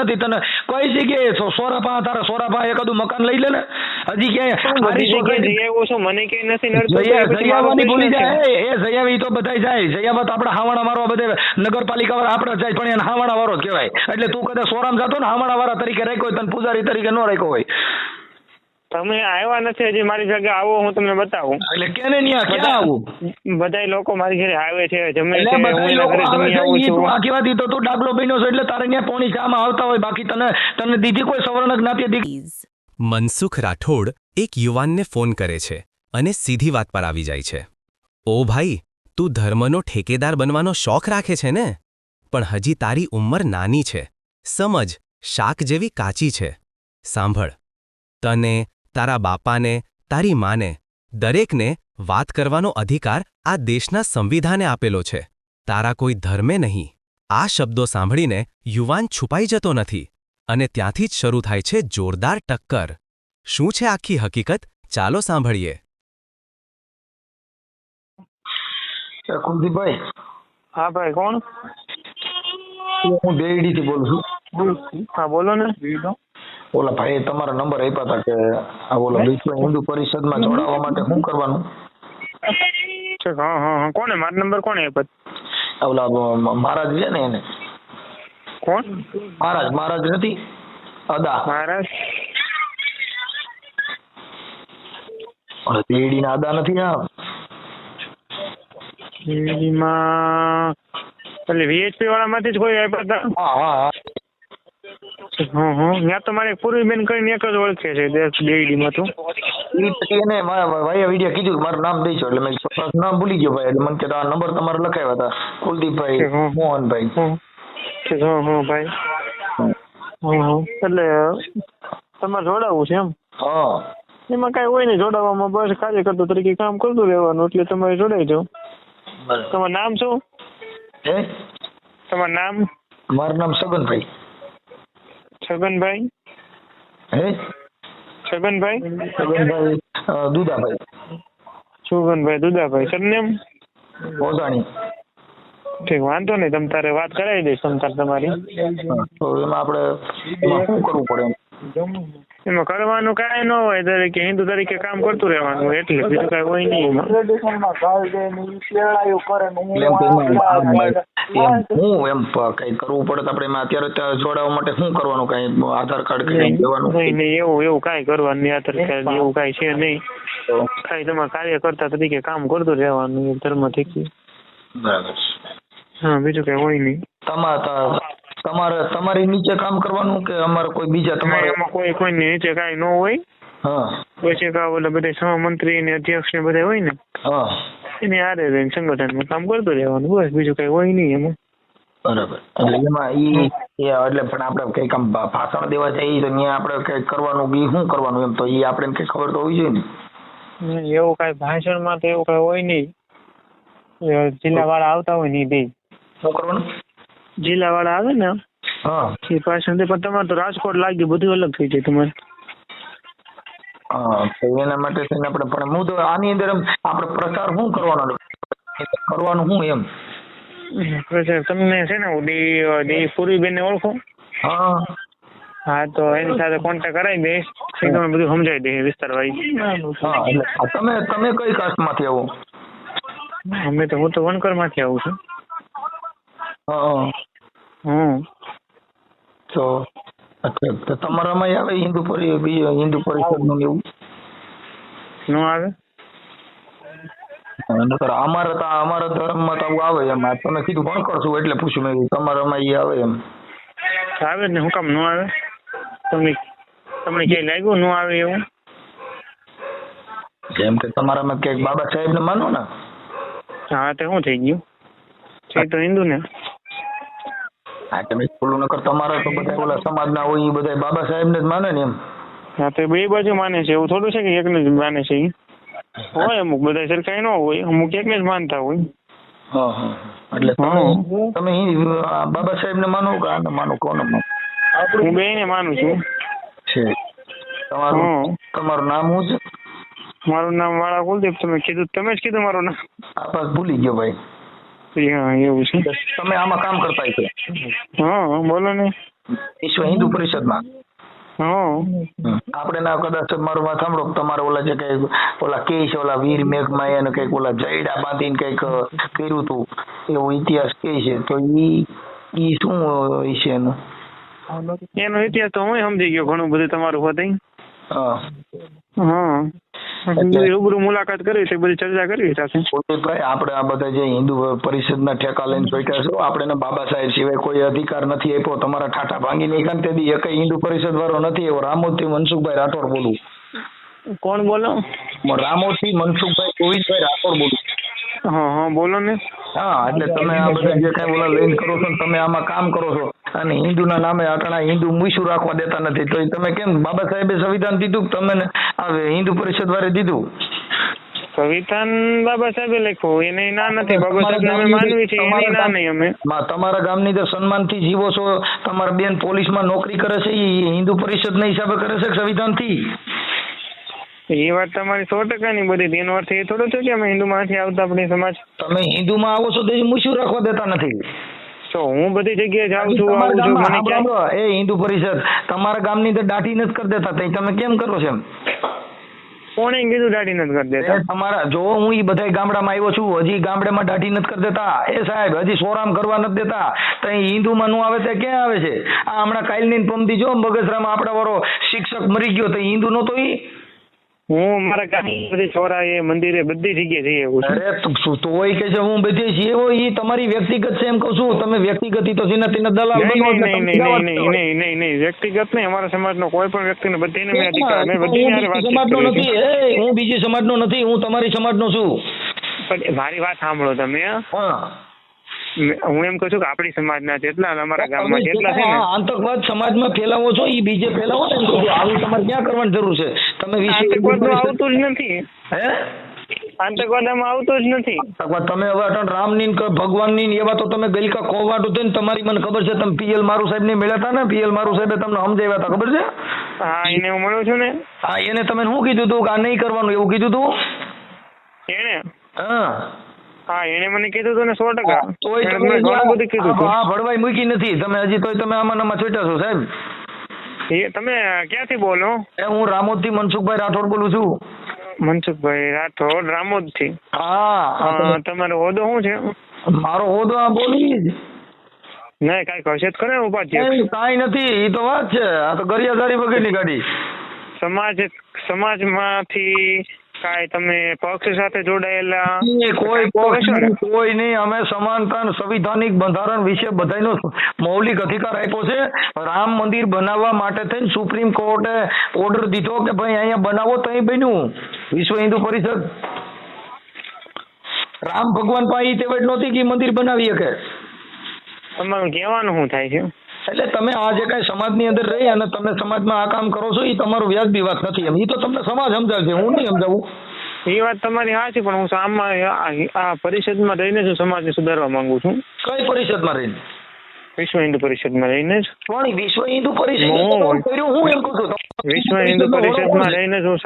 નથી તને કઈ જગ્યાએ સોરાપા તારા સોરાપા એકાદું મકાન લઈ લે ને હજી ક્યાંય બધી જગ્યાએ જઈ આવ્યો છું, મને કઈ નથી નડતું તો એ પછી મારો જયાવાની ભૂલી પ્રશ્ન છે. જાય એ જયાવી તો બધાય જાય જયાવા તો આપણે હાવાણા મારવા બધે નગરપાલિકા વાળા આપણે જાય પણ એને હાવાણા વાળો જ કહેવાય એટલે તું કદાચ સોરામ જતો ને હાવાણા વાળા તરીકે રાખ્યો હોય તને પૂજારી તરીકે ન રાખ્યો હોય તમે આવ્યા નથી હજી મારી જગ્યાએ, આવો હું તમને બતાવું. એટલે કેને ન્યા ક્યાં આવું બધાય લોકો મારી ઘરે આવે છે, જમે એટલે છે, હું બધા એના લોકો ઘરે આવે જમી છે આવું ઈ તું છું. આખી વાત ઈ તો તું ડાગલો બન્યો છે એટલે તારે ન્યા પોણી ચામાં આવતા હોય બાકી તને દીધી કોઈ સવર્ણ જ્ઞાતિ દીધી મનસુખ રાઠોડ એક યુવાનને ફોન કરે છે અને સીધી વાત પર આવી જાય છે. ઓ ભાઈ, તું ધર્મનો ઠેકેદાર બનવાનો શોખ રાખે છે ને? પણ હજી તારી ઉંમર નાની છે. સમજ, શાક જેવી કાચી છે. સાંભળ, તને, તારા બાપાને, તારી માને, દરેકને વાત કરવાનો અધિકાર આ દેશના સંવિધાને આપેલો છે. તારા કોઈ ધર્મે નહીં. આ શબ્દો સાંભળીને યુવાન છુપાઈ જતો નથી અને ત્યાંથી જ શરૂ થાય છે જોરદાર ટક્કર. શું છે આખી હકીકત? ચાલો સાંભળીએ. કુલદીપભાઈ હા ભાઈ, કોણ? હું બેડી થી બોલું છું. હા બોલો ને. ઓલા ભાઈ તમારા નંબર આપ્યા હતા કે આ ઓલા વિશ્વ હિન્દુ પરિષદમાં જોડાવા માટે શું કરવાનું? હા હા હા, કોને મારો નંબર કોને આપ્યો? ઓલા મહારાજ છે ને એને. કોણ? મહારાજ નથી અદા મહારાજ? ઓલા બેડી ના અદા નથી આ માં એટલે વીએચપી વાળામાંથી જ કોઈ આપ્યા હતા? હા હા હા ત્યાં તો મારે પૂર્વીબેન કરીને એક જ ઓળખે છે બેડીમાં તો. ઈ પછી એને ભાઈ વિડીયો કીધું કે મારું નામ દઈશું એટલે મેં નામ ભૂલી ગયો ભાઈ એટલે મને કીધું આ નંબર તમારે લખાવ્યા હતા કુલદીપભાઈ મોહનભાઈ. હા ભાઈ. એટલે તમારે જોડાવવું છે એમ? હા એમાં કાંઈ હોય નહીં જોડાવામાં, બસ કાર્યકર્તા તરીકે કામ કરતું રહેવાનું એટલે તમારે જોડાઈ જાઓ. તમારું નામ શું? હે તમારું નામ? મારું નામ છગનભાઈ. છગનભાઈ? હે છગનભાઈ? છગનભાઈ દુદાભાઈ. છગનભાઈ દુદાભાઈ. સરનેમ? ઓજાણી. ઠીક, વાંધો નહીં, તમ તારે વાત કરાવી દઈશ તમ તારે તમારી. તો એમાં આપણે એમાં શું કરવું પડે એમ? એમાં કરવાનું કાંઈ ન હોય, તરીકે હિન્દુ તરીકે કામ કરતું રહેવાનું એટલે બીજું કાંઈ હોય નહીં એમાં. કઈ કરવું પડે તો આપણે એમાં અત્યારે જોડાવા માટે શું કરવાનું? કઈ આધાર કાર્ડ કઈ દેવાનું? નહીં એવું કાંઈ કરવાનું નહીં, આધાર કાર્ડ એવું કાંઈ છે નહીં. કાંઈ તમારે કાર્યકર્તા તરીકે કામ કરતું રહેવાનું ધર્મથી. બરાબર. હા, બીજું કાંઈ હોય નહીં. તમારી નીચે કામ કરવાનું કે અમારે કોઈ બીજા તમારે? એમાં કોઈ નીચે કાંઈ ન હોય. હા પછી ઓલા બધા સહમંત્રી ને અધ્યક્ષ ને બધા હોય ને હા એની હારે રહીને સંગઠનમાં કામ કરતું રહેવાનું, બસ બીજું કઈ હોય નહીં એમાં. બરાબર. એટલે એમાં એટલે પણ આપણે કઈક આમ ભાષણ દેવા જઈએ તો ત્યાં આપણે કઈક કરવાનું ઈ શું કરવાનું એમ તો ઈ આપણે કઈ ખબર તો હોવી જોઈએ ને. એવું કાંઈ ભાષણમાં તો એવું કાંઈ હોય નહીં. જિલ્લા વાળા આવતા હોય ને દે. શું કરવાનું? જિલ્લા વાળા આવે ને હા એ ભાષણ દે, પણ તમારે તો રાજકોટ લાગ્યું બધું અલગ થઈ જાય તમારે. હા તો એના માટે થઈને આપણે પણ હું તો આની અંદર આપણે પ્રચાર શું કરવાનો શું એમ? પ્રચાર તમને છે ને ડી પૂર્વીબેન ને ઓળખો? હા હા તો એની સાથે કોન્ટેક્ટ કરાવી દઈશ, તમે બધું સમજાવી દે વિસ્તાર વાળી. હા એટલે તમે કઈ કાસ્ટમાંથી આવો? હું તો વણકર માંથી આવું છું. હા તો અચ્છા તો તમારામાં આવે હિન્દુ પરિષદ નું એવું? ન આવે? અમારા ધર્મમાં તો આવું આવે એમ. તમે કીધું વણકર છું એટલે પૂછ્યું મેં તમારામાં ઈ આવે એમ? આવે ને, શું કામ ન આવે? તમને ક્યાંય લાગ્યું ન આવે એવું? જેમ કે તમારામાં ક્યાંક બાબા સાહેબ ને માનો ને? હા તો શું થઈ ગયું? છે તો હિન્દુ ને. હા તમે બોલું નકર તમારા તો બધા ઓલા સમાજના હોય એ બધા બાબા સાહેબ ને જ માને ને એમ. હા તો બે બાજુ માને છે, એવું થોડું છે કે એકને જ માને છે. હોય અમુક બધા સરકારી ન હોય, અમુક એકને જ માનતા હોય. હા હા એટલે તમે બાબા સાહેબ ને માનો કે આને માનો? કોને માનો? હું બે ને માનું છું. છે તમારું નામ શું છે? મારું નામ વાળા કુલદીપ. તમે જ કીધું મારું નામ. આ ભૂલી ગયો ભાઈ. હા એવું છે. તમે આમાં કામ કરતા છો? હા બોલો ને. વિશ્વ હિન્દુ પરિષદમાં. હા આપણે ના કદાચ મારું વાત સાંભળો તમારે ઓલા જે કઈ ઓલા કે છે ઓલા વીર મેઘમાએ અને કઈક ઓલા જયડા બાંધીને કઈક કર્યું હતું એવો ઇતિહાસ કે છે, તો ઈ શું છે એનું? એનો ઇતિહાસ તો હું સમજી ગયો ઘણું બધું તમારું હોતી. હા હા રૂબરૂ મુલાકાત કરી છે, બધી ચર્ચા કરી સાથે. ભાઈ આપણે આ બધા જે હિન્દુ પરિષદના ઠેકા લઈને બેઠા છો, આપણે બાબા સાહેબ સિવાય કોઈ અધિકાર નથી આપ્યો. તમારા ઠાઠા ભાંગી નહીં તેથી એક હિન્દુ પરિષદ વાળો નથી એવો. રામોદથી મનસુખભાઈ રાઠોડ બોલું. કોણ બોલો? રામોદથી મનસુખભાઈ ગોવિંદભાઈ રાઠોડ બોલું. હા હા બોલો ને. હા એટલે તમે આ બધા જે કઈ ઓલા લઈને કરો છો તમે આમાં કામ કરો છો અને હિન્દુના નામે અટણા હિન્દુ મૂછું રાખવા દેતા નથી, તો તમે કેમ બાબા સાહેબે સંવિધાન દીધું તમે હવે હિન્દુ પરિષદ વાળે દીધું? સંવિધાન બાબા સાહેબે લખ્યું, એને ના નથી. બાબા સાહેબ અમે માનવી છે, એની ના નહીં અમે. તમારા ગામની જે સન્માનથી જીવો છો, તમારા બેન પોલીસમાં નોકરી કરે છે એ હિન્દુ પરિષદના હિસાબે કરે છે સંવિધાનથી? એ વાત તમારી 100%ની બધી. એનો અર્થ એ થોડો છે કે અમે હિન્દુમાંથી આવતા આપણી સમાજ. તમે હિન્દુમાં આવો છો તો એ મૂછું રાખવા દેતા નથી. તો હું બધી જગ્યાએ જાઉં છું, આવું છું, મને ક્યાં એ હિન્દુ પરિષદ તમારા ગામની તો દાઢી નથી કરી દેતા, તમે કેમ કરો છો એમ? કોણે કીધું દાઢી નથી કરી દેતા? તમારા જો હું ઈ બધા ગામડામાં આવ્યો છું, હજી ગામડામાં દાઢી નથી કરી દેતા એ સાહેબ, હજી સોરામ કરવા નથી દેતા. તો હિન્દુમાં નું આવે તો ક્યાં આવે છે? આ હમણાં કાલની પમદી જો બગસરામાં આપણા વાળો શિક્ષક મરી ગયો તો હિન્દુ નતો ઈ? હું મારા ગામની બધી ચોરાએ મંદિરે બધી જગ્યાએ જઈ આવ્યો છું. અરે તોય કે છે હું બધી છીએ ઈ તમારી વ્યક્તિગત છે એમ કહું છું. તમે વ્યક્તિગત તો સીના તીના દલાલ બનો. નહીં વ્યક્તિગત નહીં, અમારા સમાજનો કોઈ પણ વ્યક્તિને બધીને મેં અધિકાર, મેં બધીને હારે વાતચીત કરી નથી. હું બીજી સમાજનો નથી, હું તમારી સમાજનો છું. પણ મારી વાત સાંભળો તમે. હા હું એમ કહું છું કે આપણી સમાજના જેટલા અમારા ગામમાં જેટલા છે ને આતંકવાદ સમાજમાં ફેલાવો છો ઈ બીજે ફેલાવો ને, આવું તમારે ક્યાં કરવાની જરૂર છે? તમે આતંકવાદ આવતું જ નથી. હે આતંકવાદ આમાં આવતો જ નથી. તમે હવે અટણ રામની ભગવાનની એવા તો તમે ગલકા ખોવાટું થઈને તમારી મને ખબર છે તમે પીએલ મારુ સાહેબ ને મળ્યા હતા ને, પીએલ મારુ સાહેબે તમને સમજાવ્યા હતા ખબર છે? હા એને હું મળ્યો છું ને. હા એને તમે શું કીધું હતું કે આ નહીં કરવાનું એવું કીધું હતું એને? હા હા એને મને કીધું હતું ને 100%. તોય મને ઘણું બધું કીધું હતું. હા ભડવાઈ મૂકી નથી તમે હજી, તોય તમે આમાં નામાં છોટ્યા છો સાહેબ. એ તમે ક્યાંથી બોલો? હું રામોદથી મનસુખભાઈ રાઠોડ બોલું છું. મનસુખભાઈ રાઠોડ રામોદથી? હા તમારો હોદ્દો શું છે? મારો હોદ્દો આ બોલી જ નહીં કાંઈ કશે જ કરે ઉપાધ્યક્ષ? કાંઈ નથી, એ તો વાત છે. આ તો ગરિયાદારી વગરની ગાડી. સમાજમાંથી કાંઈ તમે પક્ષ સાથે જોડાયેલા? કોઈ નહીં. અમે સમાનતા સંવિધાનિક બંધારણ વિશે બધાનો મૌલિક અધિકાર આપ્યો છે. રામ મંદિર બનાવવા માટે થઈને સુપ્રીમ કોર્ટે ઓર્ડર દીધો કે ભાઈ અહીંયા બનાવો તો અહીં બન્યું. વિશ્વ હિન્દુ પરિષદ રામ ભગવાન પાસે તેવડ નહોતી કે મંદિર બનાવી શકે. તમારું કહેવાનું શું થાય છે? એટલે તમે આ જે કઈ સમાજની અંદર રહી અને તમે સમાજમાં આ કામ કરો છો એ તમારું વ્યાજબી વાત નથી. એમ એ તો તમને સમાજ સમજાવશે, હું નહીં સમજાવું. એ વાત તમારી સાચી, પણ હું આમાં આ પરિષદમાં રહીને જ સમાજને સુધારવા માંગુ છું. કઈ પરિષદમાં રહીને? વિશ્વ હિન્દુ પરિષદમાં રહીને જ. પણ વિશ્વ હિન્દુ પરિષદ હું એમ કહું છું વિશ્વ હિન્દુ પરિષદમાં રહીને જ હું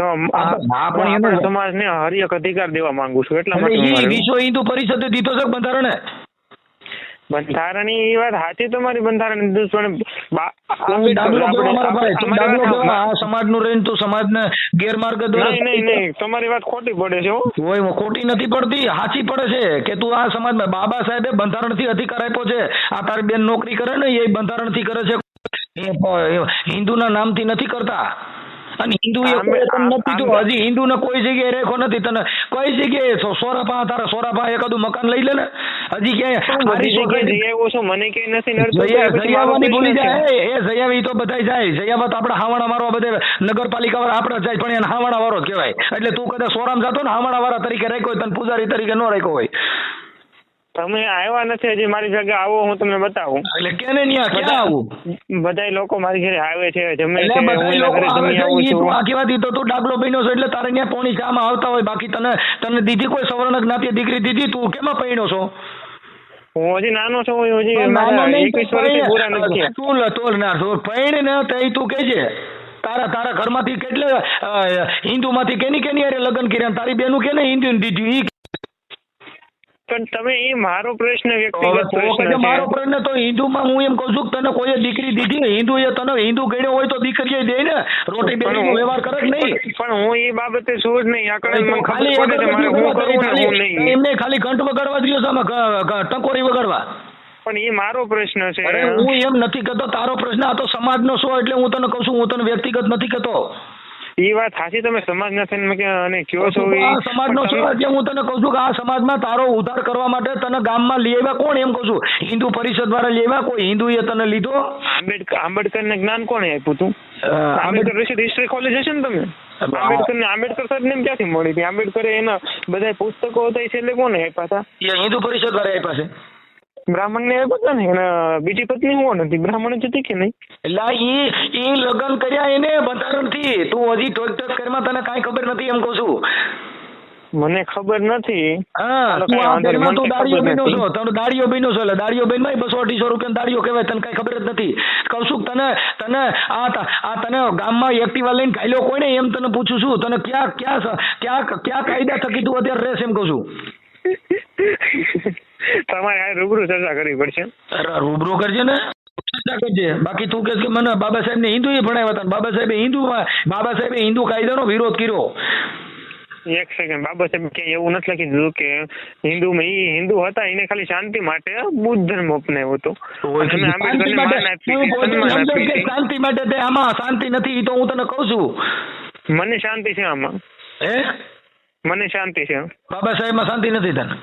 સમાજને હરિયક અધિકાર દેવા માંગુ છું. એટલા માટે વિશ્વ હિન્દુ પરિષદે દીધો છે બંધારણે. બંધારણની એ વાત સાચી તમારી, બંધારણ સમાજનું રહીને તું સમાજને ગેરમાર્ગ નહીં તમારી વાત ખોટી પડે છે. ખોટી નથી પડતી, સાચી પડે છે કે તું આ સમાજમાં બાબા સાહેબે બંધારણથી અધિકાર આપ્યો છે. આ તારી બેન નોકરી કરે ને એ બંધારણથી કરે છે, હિન્દુના નામથી નથી કરતા. અને હિન્દુ હજી હિન્દુ ને કોઈ જગ્યાએ રેખો નથી. તને કઈ જગ્યાએ સોરાપા તારા સોરાપા એકાદું મકાન લઈ લે ને. હજી ક્યાંય મને કઈ નથી ભૂલી જાય એ જયાવી તો બધા જાય. જયાવા તો આપડે હાવાણા મારવા બધે નગરપાલિકા વાળા આપડે જાય, પણ એને હાવાણા વાળો જ કહેવાય. એટલે તું કદાચ સોરામ જતો ને હાવાણા વાળા તરીકે રાખ્યો હોય, તને પૂજારી તરીકે ન રાખ્યો હોય. તમે આવ્યા નથી હજી મારી જગ્યા, આવો હું તમને બતાવું. એટલે કેને ક્યાં આવું? બધા લોકો મારી ઘરે આવે છે, જમે છે, આખી વાત તો તું ડાબલો બન્યો છો એટલે તારે ત્યાં પોણી ચામાં આવતા હોય. બાકી તને દીધી કોઈ સવર્ણ જ્ઞાતિ દીકરી દીધી, તું કેમાં પૈણો છો? હું હજી નાનો છું, હજી 21 વર્ષથી પૂરા નથી. તું ના પૈણ ને તઈ તું કહેજે તારા ઘરમાંથી કેટલે હિન્દુમાંથી કેની હારે લગ્ન કર્યા, તારી બેનું કેને હિન્દુ દીધું? તમે એ મારો પ્રશ્ન હવે વ્યક્તિગત તો પ્રશ્ન પછી મારો છે. પ્રશ્ન તો હિન્દુમાં હું એમ કહું છું કે તને કોઈએ દીકરી દીધી, હિન્દુએ તને હિન્દુ ગણ્યો હોય તો દીકરીએ દે ને, રોટી બેટીનો વ્યવહાર કરે કે નહીં? પણ હું એ બાબતે શું જ નહીં, આ કડે મને ખાલી ખબર પડે છે મારે શું કરવું ને શું નહીં. એમને ખાલી ઘંટ વગાડવા દ્યો છો આમાં, ટકોરી વગાડવા. પણ એ મારો પ્રશ્ન છે. અરે હું એમ નથી કહેતો તારો પ્રશ્ન, આ તો સમાજનો છો એટલે હું તને કહું છું, હું તને વ્યક્તિગત નથી કહેતો. એ વાત સાચી, તમે સમાજના થઈને અને કયો છો એ. આ સમાજનો છો એટલે હું તને કહું છું કે આ સમાજમાં તારો ઉદ્ધાર કરવા માટે તને ગામમાં લઈ આવ્યા કોણ, એમ કહું છું. હિન્દુ પરિષદ દ્વારા લઈ આવ્યા, કોઈ હિન્દુએ તને લીધો? આંબેડકરને જ્ઞાન કોણે આપ્યું હતું? આંબેડકર વિશે હિસ્ટ્રી કોલેજ હશે ને તમે? આંબેડકર સાહેબ ને ક્યાંથી મળી હતી? આંબેડકરે એના બધા પુસ્તકો હતા છે એટલે કોને આપ્યા હતા? એ હિન્દુ પરિષદ દ્વારા આપ્યા છે. બ્રાહ્મણ ને આપ્યા ને, એના બીજી પત્ની કોણ હતી? બ્રાહ્મણ જ હતી કે નહીં? એટલે ઈ લગ્ન કર્યા એને બંધારણથી. તું હજી ટોક કરમાં તને કાંઈ ખબર નથી એમ કહું છું. મને ખબર નથી. હા, તું આ ઘરમાં તું દાડીઓ બન્યો છો, તને દાડીઓ બન્યો છો એટલે દાડીઓ બનમાં 200-250 રૂપિયા દાડીઓ કહેવાય, તને કઈ ખબર જ નથી. કહું છું તને આ તને ગામમાં એક્ટિવા લઈને ખાઈલો કોઈ ને એમ તને પૂછું છું, તને ક્યાં કાયદા થકી તું અત્યારે રહેશ એમ કહું છું. તમારે આ રૂબરૂ ચર્ચા કરવી પડશે. રૂબરૂ કરજે ને, ચર્ચા કરજે. બાકી તું કે મને બાબા સાહેબ ને હિન્દુ ભણાવ્યા હતા, બાબા સાહેબે હિન્દુ કાયદાનો વિરોધ કર્યો. એક સેકન્ડ, બાબા સાહેબ ક્યાંય એવું નથી લખી દીધું કે હિન્દુમાં ઈ હિન્દુ હતા, એને ખાલી શાંતિ માટે બુદ્ધ ધર્મ અપનાવ્યો હતો. શાંતિ માટે તે આમાં શાંતિ નથી, ઈ તો હું તને કહું છું. મને શાંતિ છે આમાં. મને શાંતિ છે. બાબા સાહેબ માં શાંતિ નથી તને?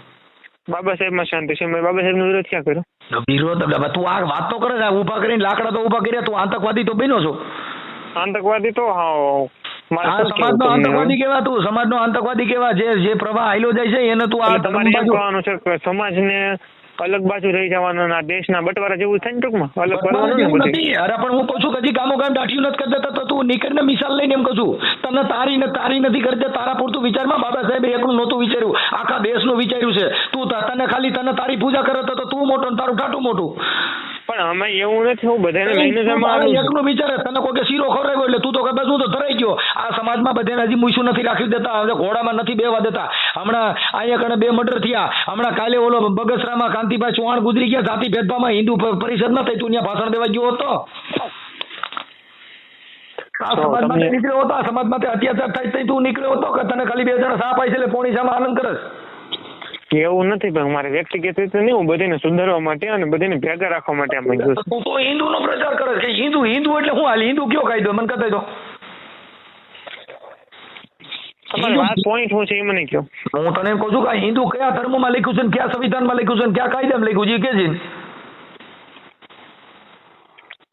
બાબા સાહેબ માં શાંતિ છે. મેં બાબા સાહેબ નો વિરોધ ક્યાં કર્યો? વિરોધ તું આ વાત તો કરે છે, ઉભા કરીને લાકડા તો ઉભા કર્યા, તું આતંકવાદી તો બન્યો છો. આતંકવાદી તો હા, સમાજનો આતંકવાદી કેવા, તું સમાજનો આતંકવાદી કેવા? જે પ્રવાહ આયલો જાય છે એને તું આ તમારે એમ કહેવાનું છે કે સમાજને અલગ બાજુ રહી જવાનું, આ દેશના બટવારા જેવું થાય ને ટૂંકમાં અલગ કરવાનું નથી. અરે પણ હું કહું છું કે હજી ગામો ગામ દાઠિયું નથી કરી દેતા, તો તું નીકળને મિસાલ લઈને એમ કહું છું. તને તારી નથી કરી દે, તારા પૂરતું વિચારમાં. બાબા સાહેબે એકલું નહોતું વિચાર્યું, આખા દેશનું વિચાર્યું છે. તું તને ખાલી તને તારી પૂજા કરે તો તું મોટો ને તારું ટાટું મોટું. પણ અમે એવું નથી, હું બધાને લઈને જ એકલું વિચારે. તને કોઈ સિરો ખવડાવ્યો એટલે તું તો કે બસ હું તો ધરાઈ ગયો. આ સમાજમાં બધાને હજી મૂછું નથી રાખી દેતા, ઘોડામાં નથી બેવા દેતા. હમણાં અહીંયા કણે 2 મર્ડર થયા. હમણાં કાલે ઓલો બગસરામાં કાંતિભાઈ ચૌહાણ ગુજરી ગયા જાતિ ભેદભાવમાં. હિન્દુ પરિષદમાં થઈ તું ત્યાં ભાષણ દેવા ગયો હતો. આ સમાજમાં નીકળ્યો હતો, આ સમાજમાં અત્યાચાર થાય તું નીકળ્યો હતો કે તને ખાલી 2 જણા સાપ આવી છે એટલે પોણી સામે આનંદ કરે? એવું નથી, પણ મારે વ્યક્તિગત રીતે નહીં, હું બધાને સુધારવા માટે અને બધાને ભેગા રાખવા માટે આમ માંગુ છું. તું તો હિન્દુનો પ્રચાર કરે છે. હિન્દુ એટલે શું હાલ? હિન્દુ કયો કાયદો મને કહી દો. તમારી વાત પોઈન્ટ શું છે એ મને કહો. હું તને એમ કહું છું કે હિન્દુ કયા ધર્મમાં લખ્યું છે, કયા સંવિધાનમાં લખ્યું છે, કયા કાયદામાં લખ્યું છે, કે છે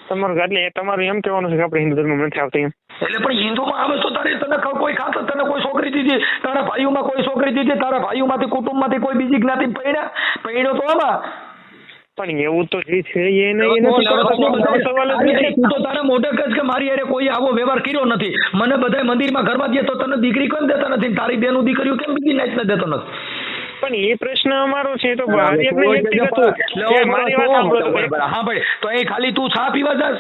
તમારું એટલે તમારું એમ કહેવાનું છે કે આપણે હિન્દુ ધર્મ નથી આવતા એમ? એટલે પણ હિન્દુમાં આવે તો તને કોઈ ખાતર તને કોઈ છોકરી દીધી, તારા ભાઈઓમાં કોઈ છોકરી દીધી, તારા ભાઈઓમાંથી કુટુંબમાંથી કોઈ બીજી જ્ઞાતિ પૈણ્યો તો આમાં. પણ એવું તો જે છે એ નથી. સવાલ જ નથી. તું તો તારા મોઢે કહે કે મારી હારે કોઈ આવો વ્યવહાર કર્યો નથી. મને બધા મંદિરમાં ઘરમાં જઈએ તો તને દીકરી કેમ દેતા નથી? તારી બેનું દીકરીઓ કેમ બીજી નાચને દેતો નથી? પણ એ પ્રશ્ન અમારો છે તો મારી વાત સાંભળો. હા ભાઈ, તો એ ખાલી તું ચા પીવા જાસ?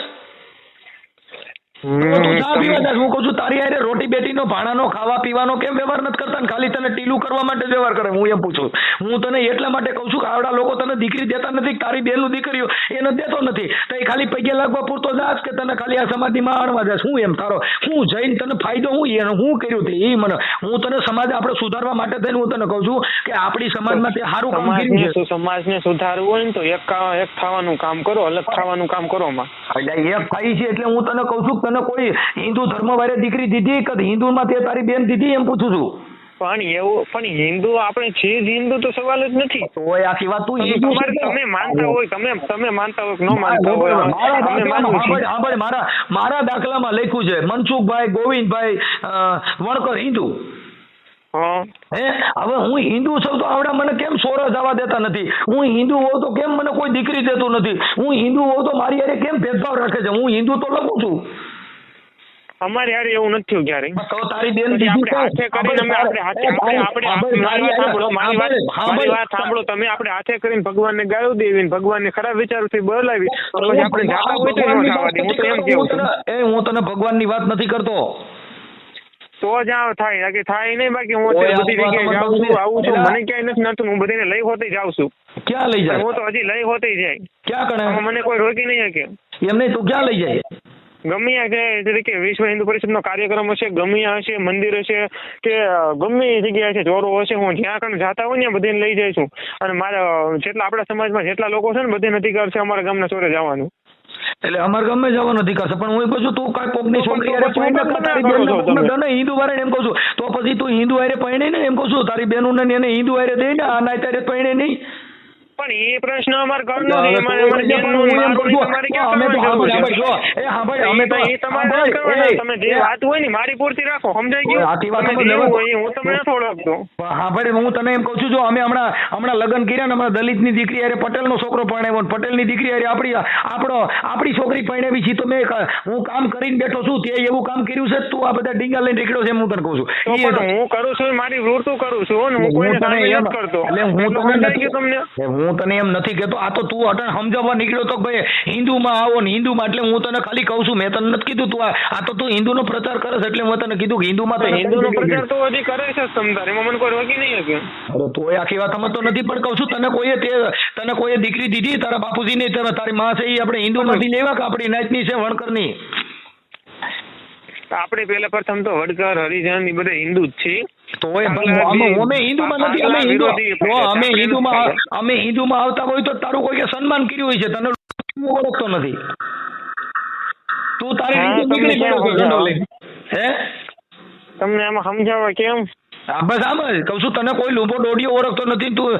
તું ચા પીવા જાસ? હું કહું છું તારી હારે રોટી બેટીનો ભાણાનો ખાવા પીવાનો કેમ વ્યવહાર નથી કરતા ને ખાલી તને ટીલું કરવા માટે વ્યવહાર કરે? હું એમ પૂછું. હું તને એટલા માટે કહું છું કે આવડા લોકો તને દીકરી દેતા નથી, તારી બેનનું દીકરીઓ એને દેતો નથી, તો એ ખાલી પગે લાગવા પૂરતો જાસ કે તને ખાલી આ સમાજની માં આણવા જાસ? હું એમ તારો હું જઈને તને ફાયદો હું એનો હું કર્યું તે એ મને હું તને સમાજ આપણે સુધારવા માટે થઈને હું તને કહું છું કે આપણી સમાજમાં તે સારું કામ કર્યું છે. સમાજને સુધારવું હોય ને તો એક થવાનું કામ કરો, અલગ થવાનું કામ કરો માં. એટલે એક થાય છે એટલે હું તને કહું છું તને કોઈ હિન્દુ ધર્મ વાળે દીકરી દીધી કે હિન્દુમાં તે તારી બેન દીધી એમ પૂછું છું. પણ હિન્દુ આપણે છે જ હિન્દુ તો સવાલ જ નથી. ઓય આખી વાત તું તમે માનતા હોય તમે માનતા હોય કે ન માનતા હોય. મારા દાખલામાં લખ્યું છે મનસુખભાઈ ગોવિંદભાઈ વણકર હિન્દુ. હવે હું હિન્દુ છું તો આવડા મને કેમ સોરા જવા દેતા નથી? હું હિન્દુ હોઉં તો કેમ મને કોઈ દીકરી દેતું નથી? હું હિન્દુ હોઉં તો મારી હારે કેમ ભેદભાવ રાખે છે? હું હિન્દુ તો લખું છું. અમારે યાર એવું નથી થયું ક્યારે. તો તારી બેન મારી વાત સાંભળો તમે. આપણે હાથે કરીને ભગવાનને ગાળો દેવી, ભગવાનને ખરાબ વિચારોથી બોલાવી, આપણે જાતા હોય તો ન થવા દે. હું તો એમ કહું છું. હું તને ભગવાનની વાત નથી કરતો. તો જ થાય, બાકી થાય નહીં. બાકી હું અત્યારે બધી જગ્યાએ જાઉં છું, આવું છું, મને ક્યાંય નથી નડતું. હું બધીને લઈ હોતે જાઉં છું. ક્યાં લઈ જાય? હું તો હજી લઈ હોતે જાય. ક્યાં કણે? મને કોઈ રોકી નહીં શકે. એમ નહીં, તું ક્યાં લઈ જાય? ગમે ત્યાં છે કે વિશ્વ હિન્દુ પરિષદનો કાર્યક્રમ હશે, ગમે હશે, મંદિર હશે કે ગમે એ જગ્યાએ છે, ચોરો હશે, હું જ્યાં કણ જાતા હોય ને બધીને લઈ જાય છું. અને મારા જેટલા આપણા સમાજમાં જેટલા લોકો છે ને બધીને અધિકાર છે અમારા ગામના ચોરે જવાનું. એટલે અમારા ગામમાં જવાનો અધિકાર છે, પણ હું એમ કહું છું તું કાંઈ કોકની છોકરી હારે તને હિન્દુ વાળા એમ કહું છું, તો પછી તું હિન્દુ હારે પરણે ને, એમ કહું છું તારી બહેનોને ને એને હિન્દુ હારે દે ને, આ નાય તારે પરણે નહીં. પણ એ પ્રશ્ન અમાર ઘરનો છે, અમારે તમે જે વાત હોય ને મારી પૂરતી રાખો, સમજાઈ ગયું? હું તમને નથી ઓળખતો. હા ભાઈ, હું તને એમ કહું છું, જો અમે હમણાં લગ્ન કર્યા ને, હમણાં દલિતની દીકરી હારે પટેલનો છોકરો પરણાવ્યો, પટેલની દીકરી હારે આપણી છોકરી પરણાવી છે, તો હું કામ કરીને બેઠો છું, તે એવું કામ કર્યું છે, તું આ બધા ડીંગા લઈને નીકળ્યો છે, હું તને કહું છું. હું કરું છું મારી વૃત્તિ કરું છું, હું કોઈને નથી કરતો. હું તને એમ નથી કહેતો, આ તો તું અટણ સમજાવવા નીકળ્યો તો ભાઈ હિન્દુમાં આવો ને હિન્દુમાં, એટલે હું તને ખાલી કહું છું, મેં તને નથી કીધું તું આ તો તું હિન્દુનો પ્રચાર કરે છે, એટલે હું તને કીધું કે હિન્દુમાં તો હિન્દુનો પ્રચાર તો હજી કરે છે સમજાર, એમાં મને કોઈ રોકી નહીં શકે. અરે તો આખી વાત સમજતો નથી, પણ કહું છું તને કોઈએ દીકરી દીધી તારા બાપુજીને, તારી માં છે એ આપણે હિન્દુમાંથી લેવા કે આપણી નાતની છે વણકરની? આપણે પેલા પ્રથમ તો વડકર હરિજન એ બધા હિન્દુ જ છીએ. અમે હિન્દુમાં નથી, અમે હિન્દુમાં આવતા હોય તો તારું કોઈ સન્માન કર્યું હોય છે, તને ઓળખતો નથી. તું તારી હે તમને આમાં સમજાવવા કેમ? બસ આમ જ કહું છું, તને કોઈ લૂંપો ડોડિયો ઓળખતો નથી, તું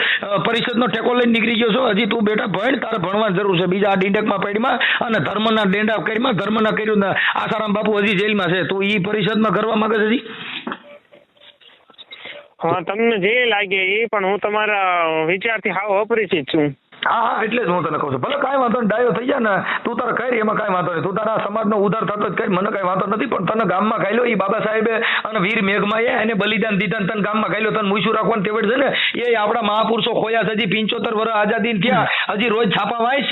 પરિષદનો ટેકો લઈને નીકળી ગયો છો. હજી તું બેટા ભણ, તારે ભણવાની જરૂર છે. બીજા આ ડીંડકમાં પેડમાં અને ધર્મના ડેંડા કરીમાં ધર્મના કર્યું આસારામ બાપુ હજી જેલમાં છે, તું ઈ પરિષદમાં કરવા માંગે છે હજી? હા, તમને જે લાગે એ, પણ હું તમારા વિચારથી હાવ અપરિચિત છું. હા, એટલે જ હું તને કહું છું, ભલે કાંઈ વાંધો નહીં, ડાયો થઈ જાય ને, તું તારે કરી, એમાં કાંઈ વાંધો નહીં, તું તારા સમાજનો ઉદ્ધાર થતો જ કરી, મને કાંઈ વાંધો નથી. પણ તને ગામમાં ખાઈ લો, એ બાબા સાહેબે અને વીર મેઘમાએ એને બલિદાન દીધા, તને ગામમાં ખાઈ લો, તને મૂછું રાખવાનું તેવડ છે ને, એ આપણા મહાપુરુષો ખોયા છે. હજી 75 વર્ષ આઝાદી થયા, હજી રોજ છાપા વાંચ.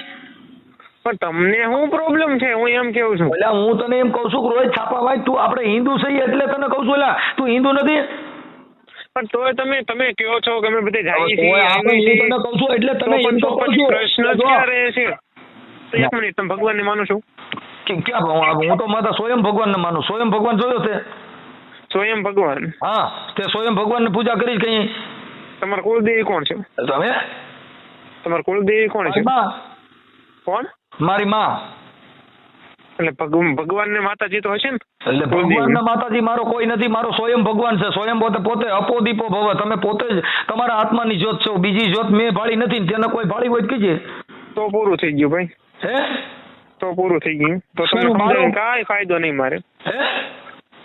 પણ તમને શું પ્રોબ્લેમ છે? હું એમ કેવું છું, એટલે હું તને એમ કહું છું કે રોજ છાપા વાંચ. તું આપણે હિન્દુ છીએ એટલે તને કહું છું, તું હિન્દુ નથી. પણ તોય તમે કહો છો કે અમે બધે જઈએ છીએ, તને કહું છું એટલે તને એમ તો કહું છું. પ્રશ્ન ક્યારે છે? તો એક મિનિટ, તમે ભગવાનને માનો છો? ક્યાં? હું તો માતા સ્વયં ભગવાનને માનું. સ્વયં ભગવાન જોયો તે? સ્વયં ભગવાન? હા, તે સ્વયં ભગવાનની પૂજા કરી કઈ? તમારા કુળદેવી કોણ છે? તમે? તમારા કુળદેવી કોણ છે? કોણ? મારી માં. એટલે ભગવાન ને માતાજી તો હશે ને? એટલે ભગવાન ને માતાજી મારો કોઈ નથી, મારો સ્વયં ભગવાન છે. સ્વયં પોતે અપો દીપો ભવ. તમે પોતે જ તમારા આત્માની જ્યોત છો, બીજી જ્યોત મેં ભાળી નથી. તેને કોઈ ભાળી હોય કીજે. તો પૂરું થઈ ગયું ભાઈ. હે? તો પૂરું થઈ ગયું. તો તમને સમજાવીને કાંઈ ફાયદો નહીં મારે. હે?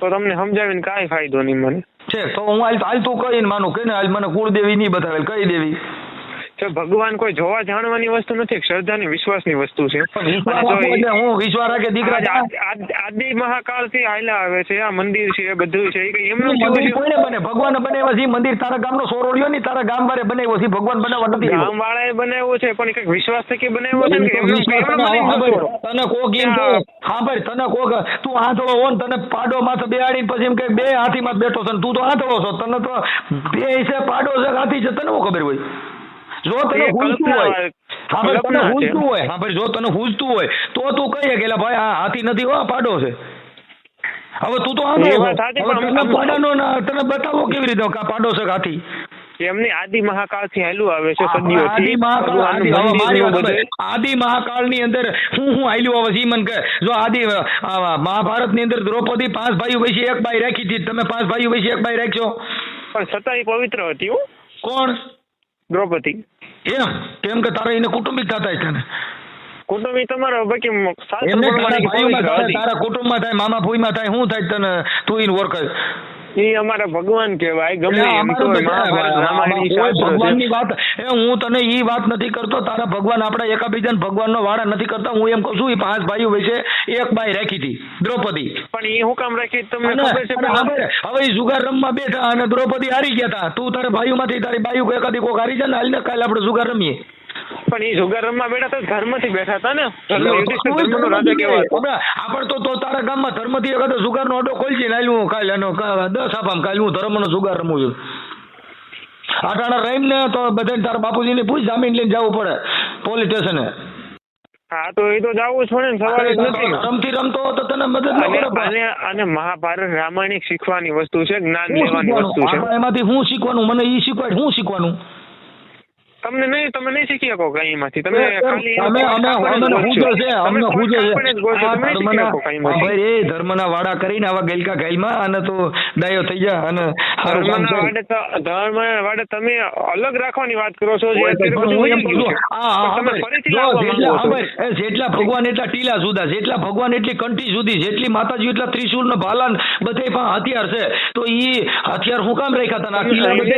તો તમને સમજાવીને કાંઈ ફાયદો નહીં મને. છે તો હું હાલ તું કહીને માનું કે ને, હાલ મને કુળદેવી નહીં બતાવેલ, કઈ દેવી? ભગવાન કોઈ જોવા જાણવાની વસ્તુ નથી, શ્રદ્ધાની વિશ્વાસની વસ્તુ છે. હું વિશ્વાસ રાખે દીકરા, આદિ મહાકાળ થી હાલ્યા આવે છે, આ મંદિર છે, બધું છે. એમનું કોને બને? ભગવાન બનાવ્યા છે મંદિર. તારા ગામનો સોરોડિયો નહીં, તારા ગામ વાળે બનાવ્યો છે. ભગવાન બનાવવા નથી. ગામ વાળાએ બનાવ્યો છે, પણ કઈક વિશ્વાસ થકી બનાવ્યો છે. તને કોક એમ હા ભાઈ, તને કોક તું આંધળો હો ને, તને પાડો માથે બેહાડીને પછી એમ કે બે હાથી માં બેઠો છે, તું તો આંધળો છો. તને તો બે છે, પાડો છે, હાથી છે, તને શું ખબર હોય? જો તને હુજતું હોય, હા ભાઈ તને હુજતું હોય, હા ભાઈ જો તને હુજતું હોય તો તું કહીએ કે ભાઈ આ હાથી નથી હો, પાડો છે. હવે તું તો આંધળો, પાડાનો તને બતાવો કેવી રીતે કે પાડો છે હાથી? એમની આદિ મહાકાળ થી હાલ્યું આવે છે, સદીઓથી. આદિ મહાકાળ ની અંદર હું હાલ્યું આવે છે મને કે, જો આદિ મહાભારત ની અંદર દ્રૌપદી 5 ભાઈઓ વચ્ચે એક બાઈ રાખી હતી, તમે 5 ભાઈઓ વચ્ચે એક બાઈ રાખ્યો, પણ છતાં એ પવિત્ર હતી. કોણ? દ્રૌપદી. એમ કેમ કે તારા એને કુટુંબિક થતા છે ને? કુટુંબી તમારો બાકી તારા કુટુંબમાં થાય, મામા ફોઈમાં થાય, શું થાય તને? તું એને ઓળખે? એ અમારા ભગવાન કહેવાય. ગમે ભગવાનની વાત હું તને ઈ વાત નથી કરતો. તારા ભગવાન આપડા એકાબીજા ભગવાનનો વાડા નથી કરતા. હું એમ કહું છું, એ 5 ભાઈઓ વચ્ચે એક બાઈ રાખી હતી, દ્રૌપદી. પણ એ હું કામ રાખી તમને ખબર છે? હવે એ જુગાર રમવા બેઠા અને દ્રૌપદી હારી ગયા હતા. તું તારા ભાઈઓમાંથી તારી બાઈઓ એકાદી કોક હારી જાય ને, હાલ ને કાલે આપણે જુગાર રમીએ. પણ એ જુગાર રમવા બેઠા તો ધર્મ થી બેઠા હતા ને. આપડે તો તારા તારા ગામમાં ધર્મથી એકાદો જુગારનો અડ્ડો ખોલજે ને હું કાલે 10 આપમ કાલે હું ધર્મનો જુગાર રમું છું. આટાણા રહીમ ને તો બધાને તારા બાપુજીને પૂછ, જામીન લઈને જવું પડે પોલીસ સ્ટેશને. હા તો એ તો જાવું જ પડે ને, સવાલ જ નથી. રમતી રમતો તો તને મદદ ન કરે પણ. અને મહાભારત રામાયણ એક શીખવાની વસ્તુ છે, જ્ઞાન હું લેવાની વસ્તુ છે. શીખવાનું? એમાંથી હું શીખવાનું? મને ઈ શીખવાડ. હું શીખવાનું? તમે નહીં શીખી શકો કઈ એમાંથી. તમે ખાલી ધર્મના વાડા કરીને આવા ગેલકા ગેલમાં અને તો ડાયો થઈ જા અને ધર્મના વાડે તમે અલગ રાખવાની વાત કરો છો. જેટલા ભગવાન એટલા ટીલા જુદા, જેટલા ભગવાન એટલી કંઠી જુદી, જેટલી માતાજી એટલા ત્રિશુલ ને ભાલા બધે પણ હથિયાર છે. તો ઈ હથિયાર હું કામ રાખ્યા હતા?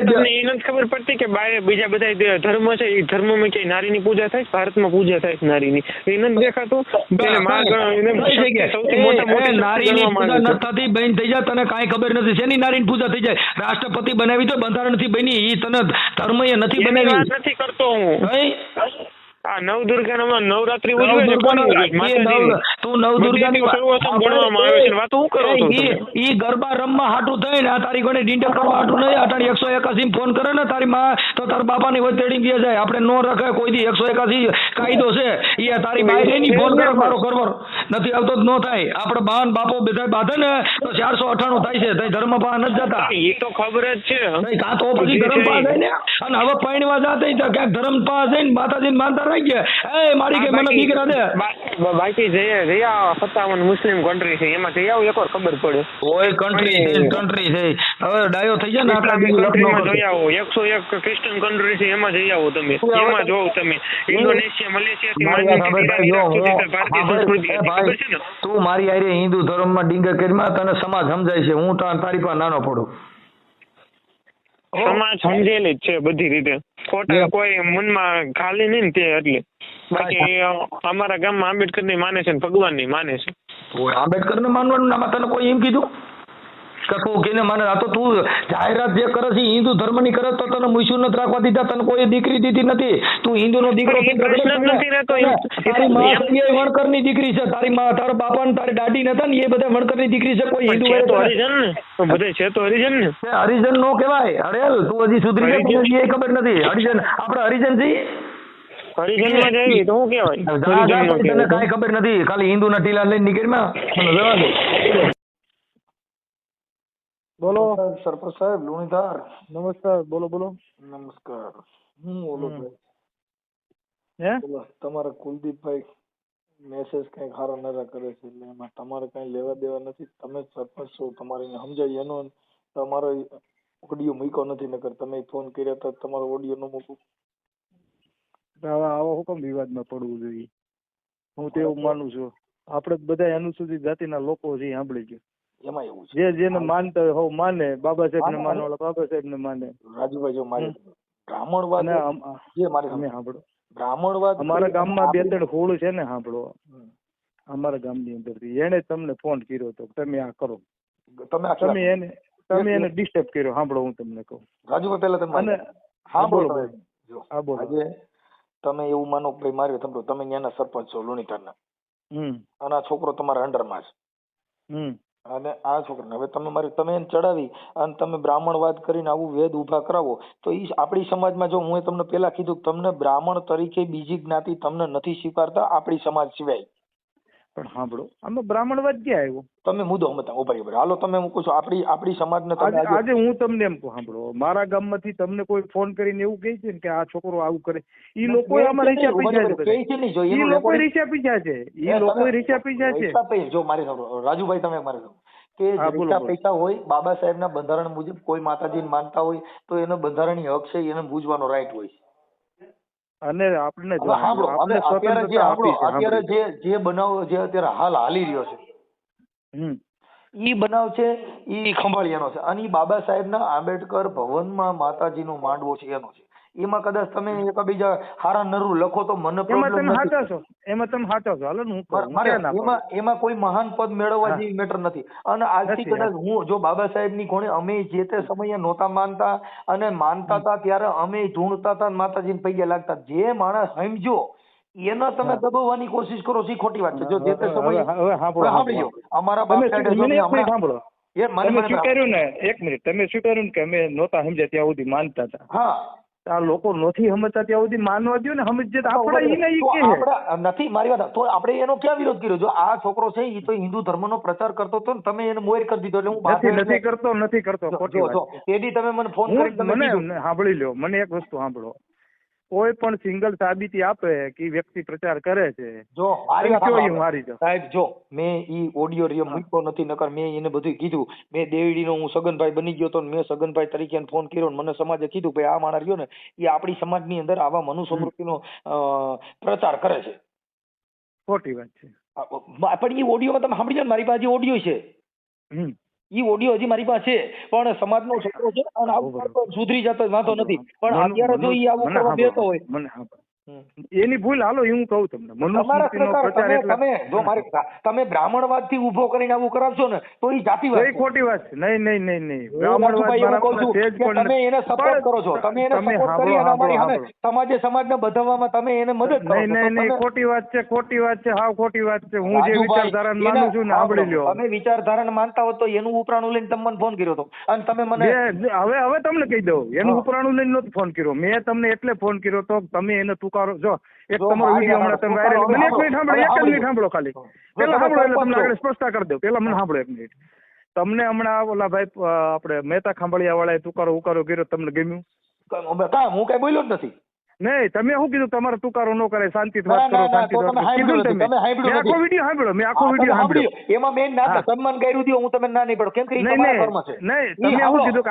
તમને એ નથી ખબર પડતી કે બીજા બધા ધર્મ છે, એ ધર્મમાં ક્યાંય નારીની પૂજા થાય? ભારતમાં પૂજા થાય નારીની, એ નથી દેખાતું? નારીની પૂજા નથી થતી, બેન થઈ જાય. તને કાંઈ ખબર નથી શેની નારીની પૂજા થઈ જાય? રાષ્ટ્રપતિ બનાવી તો બંધારણ નથી બની, ઈ તને ધર્મ એ નથી બનાવી. નથી કરતો હું. આ નવદુર્ગામાં નવરાત્રી ઉજવે છે, કોની ઉજવે છે? તું નવદુર્ગાની ગણવામાં આવે છે, વાત હું કરો છો? ઈ ગરબા રમવા હાટું થઈને આ તારી ગણે ડીંડર કરવા હાટું નહીં. અટાણી 181 ફોન કરે ને તારી માં તો તાર બાપાની વચ્ચે તેડી ગયા જાય. આપણે નો રખાય કોઈ દી. 181 કાયદો છે. ઈ તારી બાઈ ની ફોન કરે મારો કરવર નથી આવતો જ નો થાય. આપણે બાન બાપો બધા બાંધે ને તો 498 થાય છે. તઈ ધર્મ પા નથી જતા. એ તો ખબર જ છે. કાં તો પછી ધર્મ પા જાય ને, અને હવે પૈણવા જાતે ક્યાંક ધર્મ પા જઈને માતાજીને માનતા રહી ગયા. એ મારી કે મને દીકરા દે. બાકી જઈ આવો 57 મુસ્લિમ કન્ટ્રી છે, એમાં જઈ આવો એકવાર ખબર પડે. ઓય કન્ટ્રી છે. હવે ડાયો થઈ જાય ને આટલા કન્ટ્રીમાં જઈ આવો. 101 ક્રિશ્ચિયન કન્ટ્રી છે, એમાં જઈ આવો તમે. એમાં જોવો તમે. ઇન્ડોનેશિયા, મલેશિયા થી તું મારી હારે હિન્દુ ધર્મમાં ડીંગર કરીમાં તને સમાજ સમજાય છે. હું તારી પાસે નાનો પડું. સમાજ સમજેલી જ છે બધી રીતે. ખોટા કોઈ મનમાં ખાલી નહીં ને તે એટલે. બાકી અમારા ગામમાં આંબેડકર ની માને છે ને ભગવાન ની માને છે. આંબેડકર ને માનવાનું નામાં તને કોઈ એમ કીધું કે તું કેને માને? આ તો તું જાહેરાત જે કરે છે હિન્દુ ધર્મ ની કરે તો તને મૂછું નથી રાખવા દીધા. તને કોઈ દીકરી દીધી નથી. તું હિન્દુ નો દીકરો વણકર ની દીકરી છે. તારી માં, તારા બાપા ને તારી દાદી નતા ને એ બધા વણકર ની દીકરી છે. કોઈ હિન્દુ હરિજન ને બધે છે તો હરિજન ને. હરિજન નો કહેવાય. અરે તું હજી સુધરી જાય, એ ખબર નથી. હરિજન આપણે હરિજન છીએ. હરિજનમાં જઈએ તો શું કહેવાય? તને કાંઈ ખબર નથી. ખાલી હિન્દુ ના ટીલા લઈને નીકળમાં મને જવા દે. બોલો સરપંચ સાહેબ લુણીધાર. નમસ્કાર. બોલો. નમસ્કાર. હું બોલો હે તમારા કુલદીપભાઈ મેસેજ કઈ ખારા નારા કરે છે, એટલે એમાં તમારે કઈ લેવા દેવા નથી. તમે સરપંચ છો, તમારે સમજાય એનો તમારો ઓડિયો મૂક્યો નથી. નકર તમે ફોન કર્યા તો તમારો ઓડિયો ન મૂકું. આવો હુકમ વિવાદમાં પડવું જોઈએ? હું તો એવું માનું છું, આપણે બધા અનુસૂચિત જાતિના લોકો છે, સાંભળી ગયો. એમાં એવું છે, જેને માનતા હોય હો માને. બાબા સાહેબ ને માનવાળા બાબા સાહેબ ને માને. રાજુભાઈ જો મારે બ્રાહ્મણવાદ જે મારે સાંભળો, બ્રાહ્મણવાદ અમારા ગામમાં 2-3 હોળ છે ને, સાંભળો, અમારા ગામની અંદરથી એને તમને ફોન કર્યો હતો તમે આ કરો. તમે એને ડિસ્ટર્બ કર્યો. સાંભળો, હું તમને કહું રાજુભાઈ, પેલા તમે સાંભળો. આજે તમે એવું માનો ભાઈ માર્યો સાંભળો, તમે ત્યાંના સરપંચ છો લુણીધારના, અને આ છોકરો તમારા અંડરમાં છે, અને આ છોકરાને હવે તમે એને ચડાવી અને તમે બ્રાહ્મણવાદ કરીને આવું વેદ ઉભા કરાવો તો ઈ આપણી સમાજમાં, જો હું તમને પેલા કીધું તમને બ્રાહ્મણ તરીકે બીજી જ્ઞાતિ તમને નથી સ્વીકારતા આપણી સમાજ સિવાય. પણ સાંભળો, આમાં બ્રાહ્મણવાદ ક્યાં આવ્યો? તમે મુદ્દો સમજતા ઉભા હાલો, તમે મૂકો છો આપણી સમાજને. આજે હું તમને એમ કહું, સાંભળો, મારા ગામમાંથી તમને કોઈ ફોન કરીને એવું કહે છે ને કે આ છોકરો આવું કરે, ઈ લોકો આમાં રીચા પીછા છે. જો મારી રાજુભાઈ, તમે મારે કે જેટલા પૈસા હોય બાબા સાહેબ ના બંધારણ મુજબ કોઈ માતાજીને માનતા હોય તો એનો બંધારણીય હક છે, એને બૂઝવાનો રાઈટ હોય. અને આપણે અત્યારે જે બનાવ જે અત્યારે હાલ હાલી રહ્યો છે, ઈ બનાવ છે, ઈ ખંભાળિયાનો છે, અને ઈ બાબા સાહેબ ના આંબેડકર ભવનમાં માતાજીનો માંડવો છે એનો છે. એમાં કદાચ તમે એકબીજા હારા નરું લખો તો મને પ્રોબ્લેમ નથી. એમાં તમે સાચા છો. હાલો, એમાં કોઈ મહાન પદ મેળવવા જેવી મેટર નથી. અને આજથી કદાચ હું જો બાબા સાહેબ ની કોણે અમે જે તે સમયે નહોતા માનતા અને માનતા હતા ત્યારે અમે ઢૂંઢતા હતા માતાજીને પૈયા લાગતા. જે માણસ સમજો એનો તમે દબાવવાની કોશિશ કરો છો, એ ખોટી વાત છે. જો જે તે હવે સમયે સાંભળી લો, અમારા બાપ તમે દાદા મને એક મિનિટ હમણાં સાંભળો. એ મને તમે મને સ્વીકાર્યું ને, એક મિનિટ, તમે સ્વીકાર્યું ને કે અમે નહોતા સમજ્યા ત્યાં સુધી માનતા હતા. હા આ લોકો નથી સમજતા ત્યાં સુધી માનવા દો ને, સમજે તો આપણે ઈ ને ઈ તો કે છે. આપણા નથી, મારી વાત, તો આપણે એનો ક્યાં વિરોધ કર્યો? જો આ છોકરો છે એ તો હિન્દુ ધર્મનો પ્રચાર કરતો હતો ને તમે એને મોર કરી દીધો, એટલે હું નથી કરતો ખોટી વાત છે. તેડી તમે મને ફોન કરીને તમે કીધું. મને સાંભળી લો, મને એક વસ્તુ સાંભળો. કોઈ પણ સિંગલ સાબિતી આપે કે ઈ વ્યક્તિ પ્રચાર કરે છે, જો મારી વાત કયો સાંભળો. ઈ મારી જાવ. સાહેબ જો મેં ઈ ઓડિયો રિયો મૂક્યો નથી, નકર મેં એને બધું કીધું. મેં દેવડીનો હું સગનભાઈ બની ગયો તો ને મેં સગનભાઈ તરીકે એને ફોન કર્યો ને મને સમાજે કીધું ભાઈ આ માણસ રહ્યો ને એ આપણી સમાજની અંદર આવા મનુસ્મૃતિનો પ્રચાર કરે છે. ખોટી વાત છે. પણ એ ઓડિયોમાં તમે સાંભળી જાઓ, મારી પાસે ઓડિયો છે, હમ. ઈ ઓડિયો હજી મારી પાસે છે, પણ સમાજનો છોકરો છે અને આવું કરતો સુધરી જતો વાંધો નથી, પણ અત્યારે જો ઈ આવું કરવા બેઠો હોય, મને એની ભૂલ, હાલો હું કહું તમને, તમારા પ્રચાર તમે જો મારે તમે બ્રાહ્મણવાદ થી ઉભો કરીને આવું કરાવશો ને તો ઈ જાતિવાદ છે. ખોટી વાત છે. નહીં તમે એને સપોર્ટ કરો છો, તમે એને સપોર્ટ કરી અને અમારી સામે સમાજને બધાવવામાં તમે એને મદદ કરો છો. નહીં, ખોટી વાત છે, હાવ ખોટી વાત છે. હું જે વિચારધારાને માનું છું ને, સાંભળી લ્યો. તમે વિચારધારાને માનતા હો તો એનું ઉપરાણું લઈને તમે મને ફોન કર્યો હતો અને તમે મને હવે તમને કહી દઉં, એનું ઉપરાણું લઈને નહોતો ફોન કર્યો મેં તમને, એટલે ફોન કર્યો તો તમે એને તુકારો. જો એક તમારો વિડીયો હમણાં તમે વાયરલ, મને એક મિનિટ સાંભળો ખાલી, પેલા સાંભળો એટલે તમને આગળ સ્પષ્ટતા કરી દઉં. પેલા મને સાંભળો એક મિનિટ. તમને હમણાં ઓલા ભાઈ આપણે મહેતા ખાંભળિયા વાળાએ તુકારો કર્યો, તમને ગમ્યું? હું કઈ બોલ્યો જ નથી. નહીં, તમે શું કીધું? તમારે તુકારો ન કરે, શાંતિથી વાત કરો, શાંતિથી. મેં આખો વિડીયો સાંભળ્યો. એમાં મેં ના સન્માન કર્યું હતું, હું તમે ના નહીં પડો, કેમ કે તમારા કર્મ છે. નહીં, તમે શું કીધું કે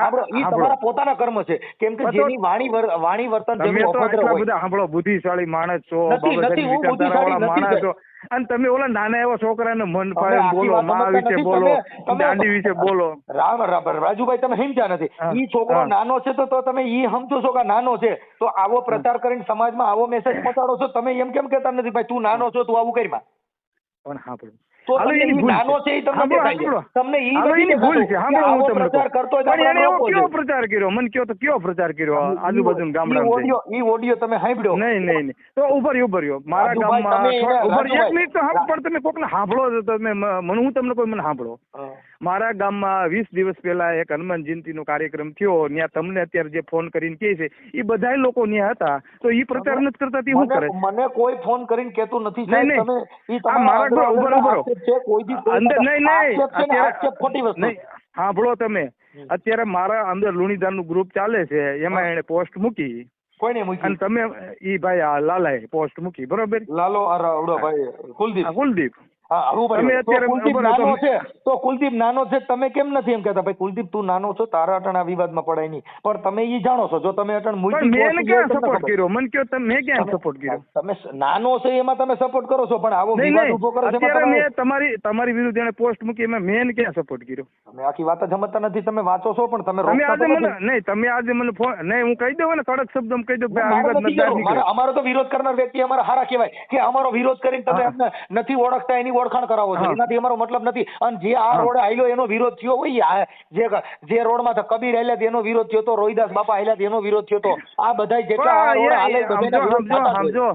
તમારા પોતાના કર્મ છે, કેમ કે જેની વાણી વર્તન તમે તો આટલા બધા સાંભળો, બુદ્ધિશાળી માણસ છો, માણસ છો, અને તમે ઓલા નાના એવા છોકરાને મન પાડે બોલો, મા વિશે બોલો, દાંડી વિશે બોલો. રાજુભાઈ તમે સમજ્યા નથી. ઈ છોકરો નાનો છે તો તમે ઈ સમજો છો કે નાનો છે તો આવો પ્રચાર કરીને સમાજમાં આવો મેસેજ પહોંચાડો છો. તમે એમ કેમ કહેતા નથી ભાઈ તું નાનો છો, તું આવું કરી માં? પણ સાંભળો, તો નાનો છે એ તમને તમને એની ભૂલ છે. સાંભળો, હું પ્રચાર કરતો કેવો પ્રચાર કર્યો મને કયો તો, કેવો પ્રચાર કર્યો આજુબાજુ ગામડામાં? ઈ ઓડિયો તમે સાંભળ્યો? નહીં. તો ઉભર્યો મારા ગામમાં એક મિનિટ તો પણ તમે કોકને સાંભળો, તમે હું તમને કોઈ મને સાંભળો. મારા ગામમાં 20 દિવસ પહેલા એક હનુમાન જયંતિનો કાર્યક્રમ થયો, ત્યાં તમને અત્યારે જે ફોન કરીને કહે છે એ બધા લોકો ત્યાં હતા, તો એ પ્રચાર નથી કરતા, શું કરે? મને કોઈ ફોન કરીને કહેતું નથી. સાંભળો તમે, અત્યારે મારા અંદર લુણીધારનું ગ્રુપ ચાલે છે, એમાં એને પોસ્ટ મૂકી. કોઈને મૂકી? અને તમે ઈ ભાઈ લાલાએ પોસ્ટ મૂકી, બરોબર? લાલો કુલદીપ. તો કુલદીપ નાનો છે, તમે કેમ નથી એમ કહેતા ભાઈ કુલદીપ તું નાનો છો, તારા અટણ આ વિવાદમાં પડાય નહીં? પણ તમે ઈ જાણો છો, જો તમે અટણ મેં ક્યાં સપોર્ટ કર્યો? મને કયો તમે ક્યાં સપોર્ટ કર્યો? તમે નાનો છે એમાં તમે સપોર્ટ કરો છો, પણ આવો વિવાદ ઉભો કરો છો અત્યારે મેં તમારી વિરુદ્ધ એને પોસ્ટ મૂકી, એમાં મેં ક્યાં સપોર્ટ કર્યો? તમે આખી વાત જ સમજતા નથી. તમે વાંચો છો પણ તમે તમે આજે મને ફોન નહીં, હું કહી દઉં ને કડક શબ્દમાં કહી દઉં. અમારો તો વિરોધ કરનાર વ્યક્તિ અમારા હારા કહેવાય કે અમારો વિરોધ કરીને તમે અમને નથી ઓળખતા એની ઓળખાણ કરાવો છો, એનાથી અમારો મતલબ નથી. અને જે આ રોડ હાલ્યો એનો વિરોધ થયો હોય, જે રોડમાં કબીર હાલ્યા એનો વિરોધ થયો તો, રોહિદાસ બાપા હાલ્યા એનો વિરોધ થયો તો, આ બધા જેટલા સમજો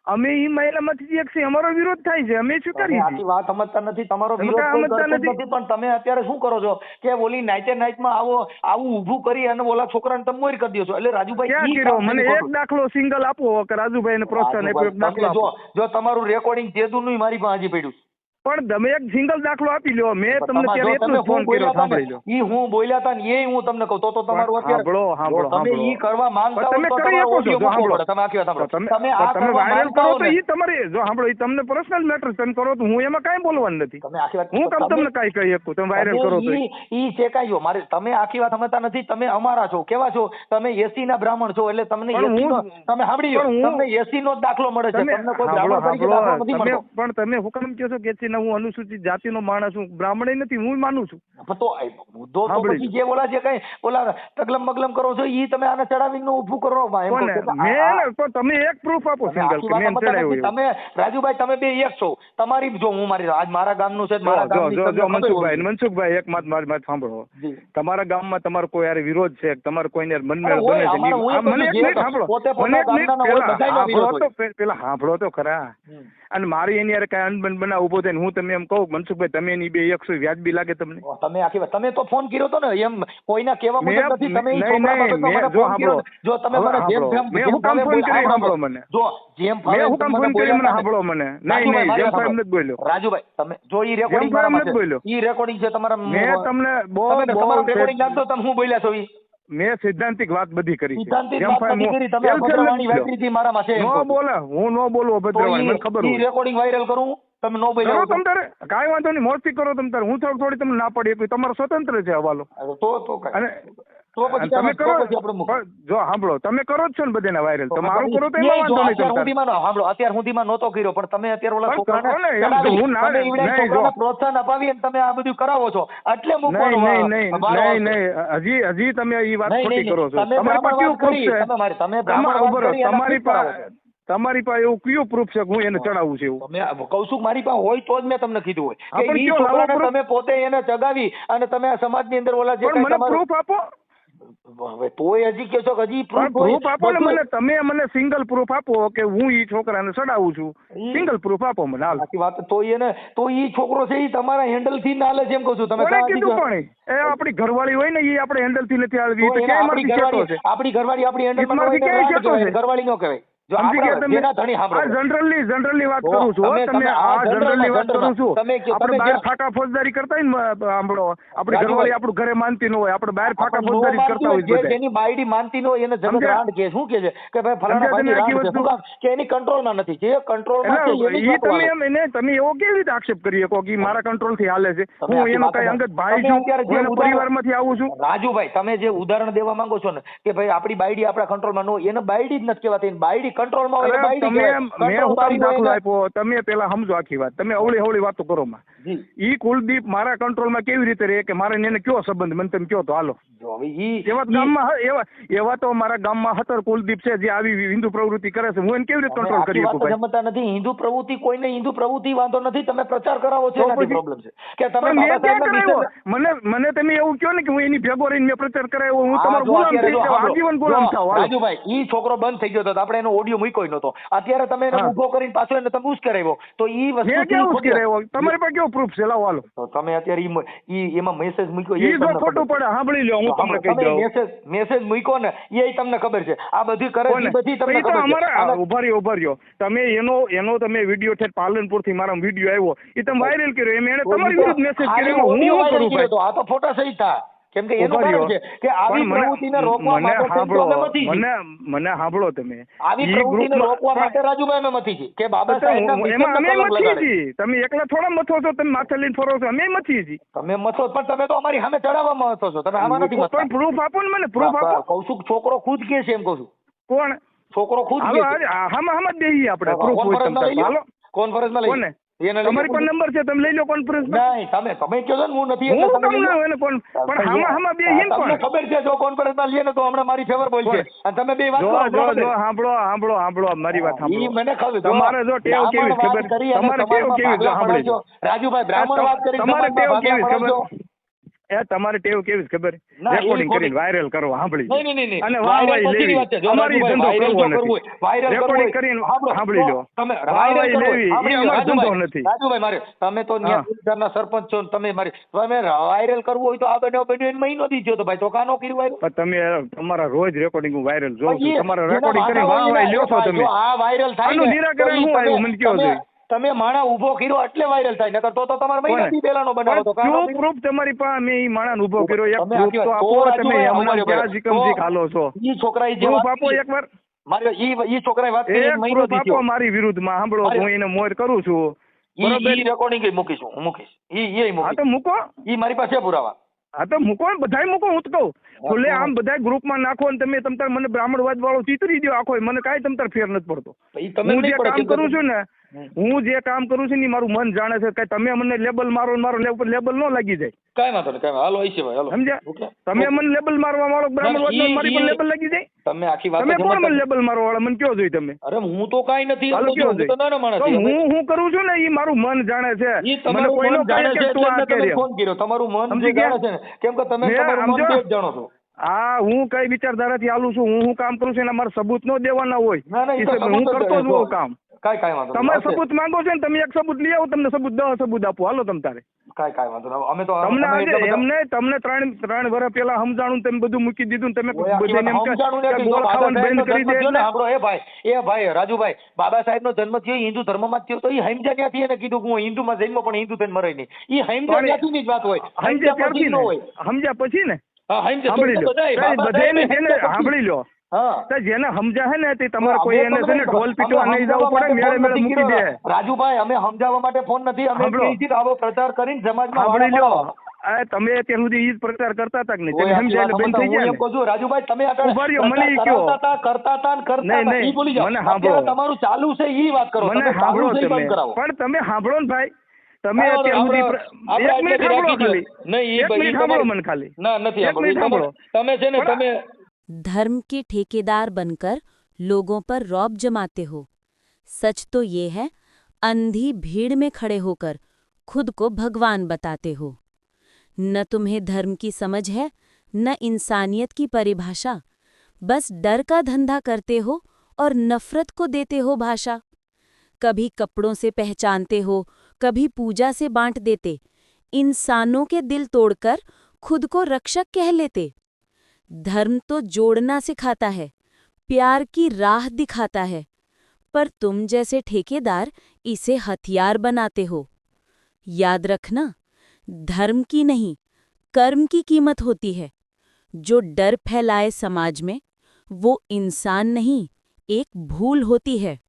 અમે ઈ મહિલામાંથી એક છે, અમારો વિરોધ થાય છે, અમે શું કરીએ? આખી વાત સમજતા નથી. તમારો વિરોધ સમજતા નથી, પણ તમે અત્યારે શું કરો છો કે ઓલી નાઈટમાં આવું ઊભું કરી અને ઓલા છોકરાને તમે મોર કરી દો છો. એટલે રાજુભાઈ મને એક દાખલો સિંગલ આપો કે રાજુભાઈ ને પ્રોત્સાહન આપ્યો, એક દાખલો. જો તમારું રેકોર્ડિંગ જેદુનું મારી પાસે હજી પડ્યું, પણ તમે એક સિંગલ દાખલો આપી લ્યો. મેં તમને ત્યારે એટલું ફોન કર્યો, સાંભળી લો. ઈ હું બોલ્યા હતા ને એ હું તમને કહું તો તમારું અત્યારે તમે ઈ કરવા માંગતા હો તો તમે ઓડિયો મૂકો પડે. તમે આખી વાત સાંભળો, તમે આ તમે વાયરલ કરો તો ઈ તમારી, જો સાંભળો, ઈ તમને પર્સનલ મેટર તમે કરો તો હું એમાં કાઈ બોલવાનું નથી. તમે આખી વાત હું કામ તમને કાઈ કહી શકું? તમે વાયરલ કરો તો ઈ છે કાઈ મારે, તમે આખી વાત સમજતા નથી. તમે અમારા છો, કેવા છો તમે? 80 ના બ્રાહ્મણ છો, એટલે તમને 80 નો તમે સાંભળી લો, તમને 80 નો દાખલો મળે છે, તમને કોઈ બ્રાહ્મણ તરીકે દાખલો નથી મળતો. પણ તમે હુકમ કહો છો કે 80 અને હું અનુસૂચિત જાતિનો માણસ છું, બ્રાહ્મણ નથી, હું માનું છું. પણ તો મુદ્દો તો પછી જે ઓલા જે કઈ ઓલા તગલમ મગલમ કરો છો ઈ તમે આને ચડાવીને ઊભું કરો. કોને મેં તો તમે એક પ્રૂફ આપો સિંગલ કે મેં ચડાવ્યું. તમે રાજુભાઈ તમે બે એક છો, તમારી જો હું મારી આજ મારા ગામનું છે, મારા ગામની જો મનસુખભાઈ એક મારી વાત સાંભળો. તમારા ગામમાં તમારો કોઈ યાર વિરોધ છે, તમારો કોઈને મનમેળ બને છે, મને એક મિનિટ સાંભળો તો પેલા સાંભળો તો ખરા. અને મારી એની યાર કઈ અનબન બનાવ ઉભો થઈને હું તમે એમ કહું મનસુખભાઈ તમે એની બે 100 વ્યાજબી લાગે તમને? તમે આખી વાત તમે તો ફોન કર્યો તો ને એમ કોઈના કહેવા મુજબ નથી. તમે જો તમે મને જેમ મેં હું કામ ફોન કરી સાંભળો મને. જો જેમ મેં હું કામ ફોન કરી મને સાંભળો મને. નહીં જેમ ફાઈમ નથી બોલ્યો રાજુભાઈ. તમે જો ઈ રેકોર્ડિંગ નથી બોલ્યો. ઈ રેકોર્ડિંગ છે તમારા. મેં તમને બહુ રેકોર્ડિંગ નાખતો તમે હું બોલ્યા છો ઈ. મેં સિદ્ધાંતિક વાત બધી કરી છે. હું નો બોલું ભદ્રવાણી, મને ખબર હોય. રેકોર્ડિંગ વાયરલ કરું તમે નો બોલ્યો તમ તારે કાંઈ વાંધો નહીં, મોસ્તી કરો તમ તારે. હું થોડી તમને ના પડી, તમારો સ્વતંત્ર છે હવાલો. અને તમે કરો જો સાંભળો તમે કરો જ છો ને બધાને વાયરલ, તમારું કરો તો એમાં વાંધો નહીં. સાંભળો અત્યાર સુધીમાં નહોતો કર્યો પણ તમે અત્યારે ઓલા છોકરાને પ્રોત્સાહન અપાવી અને તમે આ બધું કરાવો છો એટલે નહીં હજી તમે એ વાત ખોટી કરો છો. તમારી પાસે કેવું પ્રૂફ છે? તમારી પાસે એવું કયું પ્રૂફ છે હું એને ચડાવું છું? એવું કઉ છું મારી પાસે હોય તો જ મેં તમને કીધું હોય કે ઈ છોકરાને તમે પોતે એને ચગાવી અને તમે આ સમાજની અંદર ઓલા જે મને પ્રૂફ આપો. હવે તોય હજી કહો છો કે હજી પ્રૂફ આપો ને મને. તમે મને સિંગલ પ્રૂફ આપો કે હું ઈ છોકરાને ચડાવું છું, સિંગલ પ્રૂફ આપો મને. હાલ વાત તો એને તો ઈ છોકરો છે ઈ તમારા હેન્ડલ થી ના લે છે એમ કહું છું. તમે કીધું પણ એ આપણી ઘરવાળી હોય ને એ આપણે હેન્ડલ થી નથી આવી. આપણી ઘરવાળી આપણી હેન્ડલ ઘરવાળી નો કહેવાય. જનરલી વાત કરું છું. તમે આ જનરલી વાત કરું છું. આપણે બહાર ફાટા ફોજદારી કરતા હોય ને સાંભળો, આપણી ઘરવાળી આપણું ઘરે માનતી ન હોય, આપણે બહાર ફાટા ફોજદારી કરતા હોય. જેની બાયડી માનતી ન હોય એને જગત રાંડ કે શું કે છે કે ભાઈ ફલાણા ભાઈની રાંડ છે કે એની કંટ્રોલમાં નથી. જે કંટ્રોલમાં છે તમે એવો કેવી રીતે આક્ષેપ કરી શકો કે મારા કંટ્રોલ થી હાલે છે? હું એનો કઈ અંગત ભાઈ છું, હું પરિવારમાંથી આવું છું. રાજુભાઈ તમે જે ઉદાહરણ દેવા માંગો છો ને કે ભાઈ આપણી બાયડી આપણા કંટ્રોલમાં ન હોય, એને બાયડી જ નથી કહેવાતી. બાયડી કંટ્રોલમાં હોય બાયડી કહેવાય. મેં હુકમ દાખલો આપ્યો, તમે પેલા સમજો આખી વાત. તમે અવળી હવળી વાતો કરો માં. ઈ કુલદીપ મારા કંટ્રોલમાં કેવી રીતે રહે કે મારે એને કયો સંબંધ મને તમે કયો તો હાલો. એવા તો મારા ગામમાં 17 કુલદીપ છે જે આવી હિન્દુ પ્રવૃત્તિ કરે છે. હું એને કેવી રીતે કંટ્રોલ કરી શકું? સમજતા નથી. હિન્દુ પ્રવૃત્તિ કોઈને હિન્દુ પ્રવૃત્તિ વાંધો નથી, તમે પ્રચાર કરાવો છો એનાથી પ્રોબ્લેમ છે કે તમે મને તમે એવું કહો ને કે હું એની ભેગો રહીને મેં પ્રચાર કરાવ્યો, હું તમારો ગુલામ થઈ જાઉં, આજીવન ગુલામ થાવ. રાજુભાઈ ઈ છોકરો બંધ થઈ ગયો તો આપણે એનો ઓડિયો મૂક્યો નતો. અત્યારે તમે એને ઉભો કરીને પાછો એને તમે ઉશ્કેરાવ્યો તો ઈ વસ્તુ તમારી પાસે કેવો પ્રૂફ છે? લાવો હાલો. તો તમે અત્યારે ઈ એમાં મેસેજ મૂક્યો ઈ જો ખોટું પડે સાંભળી લો, હું તમને કહી દઉં. મેસેજ મૂક્યો ને એ તમને ખબર છે આ બધી કરે છે બધી તમને ખબર છે. ઉભા રહ્યો તમે એનો તમે વિડીયો છે પાલનપુર થી મારા વિડીયો આવ્યો એ તમે વાયરલ કર્યો, એમ એને તમારી વિરુદ્ધ મેસેજ કર્યો. હું કરું ભાઈ તો આ તો ફોટા સહિત થાય કેમ કે એનું કારણ છે કે આવી પ્રવૃત્તિને રોકવા માટે મને સાંભળો તમે આવી પ્રવૃત્તિને રોકવા માટે રાજુભાઈ અમે મથી છે કે બાબા સાહેબના તમે એકલા થોડા મથો છો, તમે માથે લઈને ફરો છો, અમે મથી છીએ. તમે મથો પણ તમે તો અમારી સામે ચડાવવામાં મથો છો, તમે આમાં નથી મથતા. પ્રૂફ આપો ને મને, પ્રૂફ આપો. કહું છું છોકરો ખુદ કે છે એમ કહું છું. કોણ છોકરો ખુદ કે છે? હામાં દેઈએ આપણે પ્રૂફ હોય તમને. હાલો કોન્ફરન્સમાં લઈ તમારી પણ નંબર છે, તમે લઈ લો કોન્ફરન્સ. નહીં તમે કહો છો ને હું નથી પણ હામાં બે હિન કોણ ખબર છે? જો કોન્ફરન્સમાં લઈએ ને તો હમણાં મારી ફેવર બોલ છે અને તમે બે વાત સાંભળો મારી વાત સાંભળો. મને ખબર તમારે જો ટેવ કેવી ખબર, તમારે ટેવ કેવી સાંભળજો રાજુભાઈ બ્રાહ્મણ વાત કરી તમારે ટેવ કેવી ખબર તમારે ટેવ કેવી ખબર? રેકોર્ડિંગ કરીને વાયરલ કરો, સાંભળી અને વાહવાઈ લેવી. અમારી ધંધો કરવો નથી. રેકોર્ડિંગ કરીને સાંભળી લો, વાહવાઈ લેવી એ અમારો ધંધો નથી. રાજુભાઈ મારે તમે તો ન્યાયના સરપંચ છો, તમે મારે તમે વાયરલ કરવું હોય તો આ બન્યો મહિનો દી થયો તો ભાઈ તો કાનો કર્યું વાયરલ? તમે તમારા રોજ રેકોર્ડિંગ વાયરલ જોઉં છું, તમારા રેકોર્ડિંગ કરીને વાહવાઈ લ્યો છો તમે. આ વાયરલ થાય આનું નિરાકરણ શું આવ્યું મને કહો છો? તમે માણા ઉભો કર્યો એટલે વાયરલ થાય, નકર તો તમારે મહિનાથી પહેલાનો બનાવો તો શું પ્રૂફ તમારી પાસે? મેં ઈ માણાને ઉભો કર્યો, એક પ્રૂફ તો આપો. તમે હમણાં ક્યાં જીકમજીક હાલો છો? ઈ છોકરાએ જે પ્રૂફ આપો એકવાર. મારે ઈ છોકરાએ વાત કરી મહિનો પ્રૂફ આપો મારી વિરુદ્ધમાં. સાંભળો હું એને મોર કરું છું, બરોબર? ઈ રેકોર્ડિંગ મૂકીશું, હું મૂકીશ. ઈ હા તો મૂકો. ઈ મારી પાસે પુરાવા. હા તો મૂકો, બધાય મૂકો. હું તો કહું ખુલ્લે આમ બધા ગ્રુપમાં નાખો ને તમે તમતાર મને બ્રાહ્મણવાદ વાળો ચીતરી દો આખો, મને કાંઈ તમતાર ફેર નથી પડતો. હું જે કામ કરું છું ને હું જે કામ કરું છું ને ઈ મારું મન જાણે છે. કઈ તમે મને લેબલ મારો ને મારો લેબલ ન લાગી જાય. કાંઈ વાંધો નહીં, કાંઈ હાલો ઈશભાઈ હાલો. સમજ્યા? ઓકે. તમે મને લેબલ મારવા વાળો બ્રાહ્મણવાદનો મારી પર લેબલ લાગી જાય. તમે આખી વાત તમે કોણ મને લેબલ મારવા વાળા મને કયો જોઈ તમે? અરે હું તો કાંઈ નથી. હાલો કયો હું તો નાનો માણસ તો છું. હું કરું છું ને ઈ મારું મન જાણે છે. ઈ મને તમારું કોઈનો મન જાણે કહે છે કે તું એટલે આ જ તમે કરે. ફોન કર્યો. તમારું મન સમજી જે જાણે ગયા? છે ને, કેમ કે તમે મેં તમારું મન સમજો. બે જ જાણો છો. હું કઈ વિચારધારાથી હાલું છું, હું કામ કરું છું એના મારે સબૂત ન દેવાના હોય. ના, ના, ઈ તો ઈ હું સબૂત જ કરતો જ દેજો. હોઉં કામ. કાંઈ વાંધો નહીં. તમે આવશે. સબૂત માંગો છો ને, તમે એક સબૂત લઈ આવો, તમને સબૂત 10 સબૂત આપો. હાલો તમ તારે. કાંઈ વાંધો નહીં. અમે તો તમને અમે આજે એટલા બધા- એમને તમને ત્રણ વર્ષ પહેલા સમજાણું, તમે બધું મૂકી દીધું ને તમે ઓય આખી બધાને એમ વાત કે સમજાણું નથી. ગોળ બાબા ખાવાનું સાહેબનો બંધ કરી જન્મ દે થયો ને, એટલે. આપણો એ ભાઈ રાજુભાઈ, બાબા સાહેબનો જન્મ થયો હિન્દુ ધર્મમાં જ થયો, તો એ હૈમજા ત્યાંથી એને કીધું કે હું હિન્દુમાં જન્મ પણ હિન્દુ થઈને મરાય નહીં. એ હૈમજા ત્યાંથી જ વાત હોય. સમજ્યા હૈમજા પછી ત્યારથી ન ને, હોય. સમજ્યા પછી ને હા, હૈમજા સાંભળી લો. બધાય, બાબા બધાને સાહેબ જેને હૈમજા પછી. સાંભળી લો. હા. તો જેને સમજા હે ને તે તમારે અમે કોઈ એને છે ને તમને ઢોલ પીટવા અમે નહીં જવું પડે, સમજાવવા મેળે માટે મેળે ફોન મૂકી નથી દે. કર્યો. રાજુભાઈ, અમે સમજાવવા માટે ફોન નથી. અમે સાંભળો. કહીએ છીએ કે આવો પ્રચાર કરીને સમાજમાં સાંભળી વાળા લો. પાડો. તમે અત્યાર સુધી ઈ જ પ્રચાર કરતા હતા કે નહીં? ઓય તમે આખી સમજાય વાત એટલે બંધ થઈ સમજાવો. ગયા હું એમ ને? કહું છું, રાજુભાઈ, તમે આગળ ઉભા રહ્યો, મને ઈ પ્રચાર કયો. કરતા હતા, નહીં, નહીં, ઈ ભૂલી જાઓ. મને સાંભળો. અત્યારે તમારું ચાલુ છે ઈ વાત કરો. મને તમે સાંભળો ચાલુ છે ઈ તમે, બંધ કરાવો. પણ તમે સાંભળો ને ભાઈ. તમે હા, અત્યાર સુધી આપણે એક મિનિટ આગળથી સાંભળો રાખી ખાલી. દો. નહીં, ઈ એક ભાઈ, મિનિટ ઈ સાંભળો તમારી- મને ખાલી. ના, નથી એક મિનિટ સાંભળવું. તમે છે ને, તમે धर्म के ठेकेदार बनकर लोगों पर रौब जमाते हो। सच तो ये है, अंधी भीड़ में खड़े होकर खुद को भगवान बताते हो। न तुम्हें धर्म की समझ है, न इंसानियत की परिभाषा। बस डर का धंधा करते हो और नफरत को देते हो भाषा। कभी कपड़ों से पहचानते हो, कभी पूजा से बांट देते, इंसानों के दिल तोड़कर खुद को रक्षक कह लेते। धर्म तो जोड़ना सिखाता है, प्यार की राह दिखाता है, पर तुम जैसे ठेकेदार इसे हथियार बनाते हो। याद रखना, धर्म की नहीं, कर्म की कीमत होती है। जो डर फैलाए समाज में, वो इंसान नहीं, एक भूल होती है।